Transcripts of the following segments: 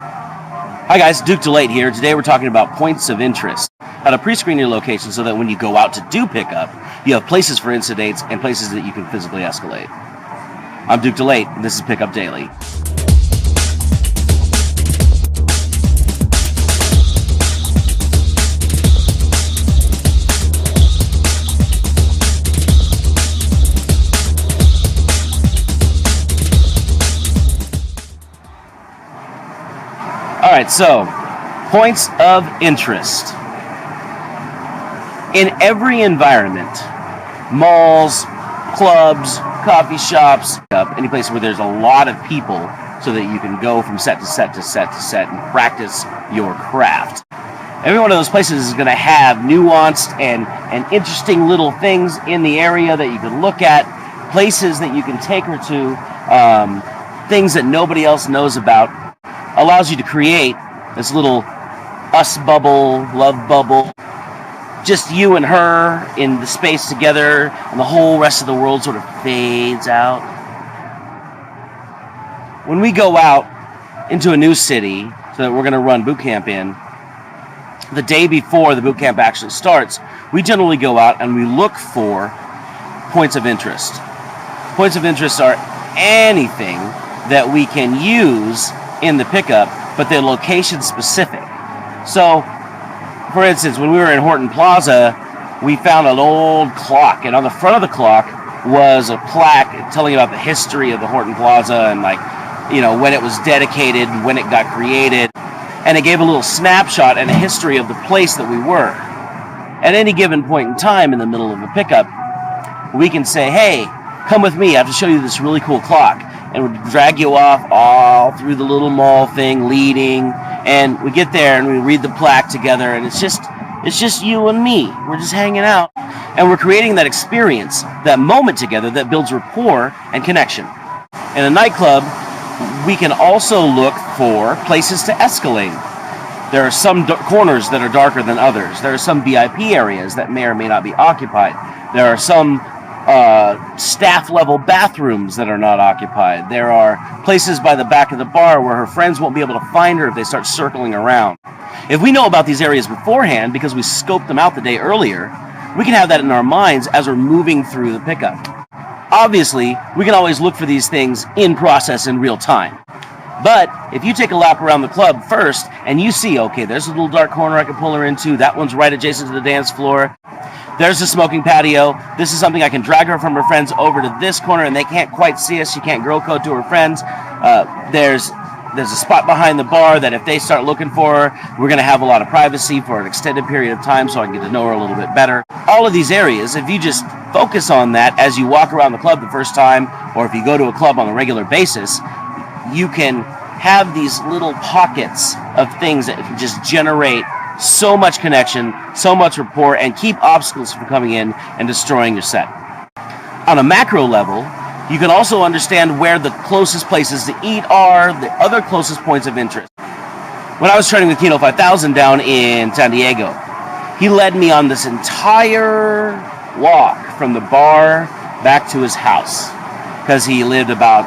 Hi guys, Duke Delate here. Today we're talking about points of interest. How to pre-screen your location so that when you go out to do pickup, you have places for incidents and places that you can physically escalate. I'm Duke Delate, and this is Pickup Daily. Alright, so, points of interest. In every environment, malls, clubs, coffee shops, any place where there's a lot of people so that you can go from set to set to set to set and practice your craft. Every one of those places is going to have nuanced and interesting little things in the area that you can look at, places that you can take her to, things that nobody else knows about. Allows you to create this little us bubble, love bubble, just you and her in the space together, and the whole rest of the world sort of fades out. When we go out into a new city so that we're going to run boot camp in, the day before the boot camp actually starts, we generally go out and we look for points of interest. Points of interest are anything that we can use in the pickup, but they're location specific. So, for instance, when we were in Horton Plaza, we found an old clock, and on the front of the clock was a plaque telling about the history of the Horton Plaza and, when it was dedicated, when it got created, and it gave a little snapshot and a history of the place that we were. At any given point in time in the middle of a pickup, we can say, hey, come with me, I have to show you this really cool clock. And we drag you off all through the little mall thing, leading, and we get there and we read the plaque together, and it's just you and me. We're just hanging out, and we're creating that experience, that moment together that builds rapport and connection. In a nightclub, we can also look for places to escalate. There are some corners that are darker than others. There are some VIP areas that may or may not be occupied. There are some staff level bathrooms that are not occupied. There are places by the back of the bar where her friends won't be able to find her if they start circling around. If we know about these areas beforehand because we scoped them out the day earlier, we can have that in our minds as we're moving through the pickup. Obviously, we can always look for these things in process in real time. But if you take a lap around the club first and you see, okay, there's a little dark corner I can pull her into, that one's right adjacent to the dance floor, there's a smoking patio, this is something I can drag her from her friends over to this corner and they can't quite see us, she can't girl code to her friends, there's a spot behind the bar that if they start looking for her, we're going to have a lot of privacy for an extended period of time so I can get to know her a little bit better. All of these areas, if you just focus on that as you walk around the club the first time, or if you go to a club on a regular basis, you can have these little pockets of things that can just generate so much connection, so much rapport, and keep obstacles from coming in and destroying your set. On a macro level, you can also understand where the closest places to eat are, the other closest points of interest. When I was training with Kino 5000 down in San Diego, he led me on this entire walk from the bar back to his house, because he lived about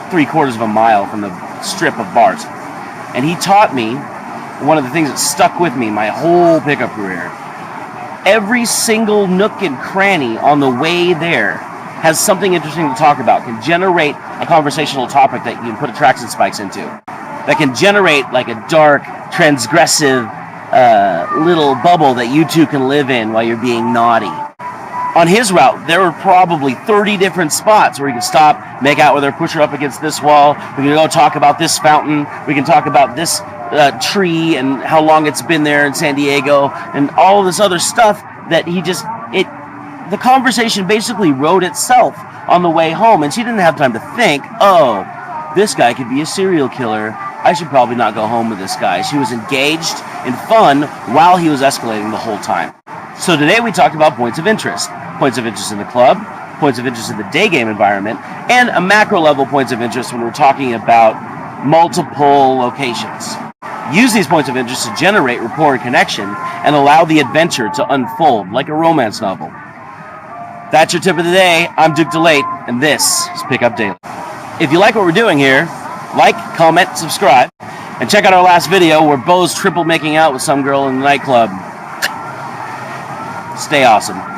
3/4 of a mile from the strip of bars. And he taught me one of the things that stuck with me my whole pickup career. Every single nook and cranny on the way there has something interesting to talk about, can generate a conversational topic that you can put attraction spikes into, that can generate like a dark, transgressive little bubble that you two can live in while you're being naughty. On his route, there were probably 30 different spots where you can stop, make out with her, push her up against this wall. We can go talk about this fountain. We can talk about this tree and how long it's been there in San Diego and all of this other stuff that the conversation basically wrote itself on the way home, and she didn't have time to think, oh, this guy could be a serial killer. I should probably not go home with this guy. She was engaged in fun while he was escalating the whole time. So today we talked about points of interest. Points of interest in the club, points of interest in the day game environment, and a macro level points of interest when we're talking about multiple locations. Use these points of interest to generate rapport and connection and allow the adventure to unfold like a romance novel. That's your tip of the day. I'm Duke Delate, and this is Pickup Daily. If you like what we're doing here, like, comment, subscribe, And check out our last video where Bo's triple making out with some girl in the nightclub. Stay awesome.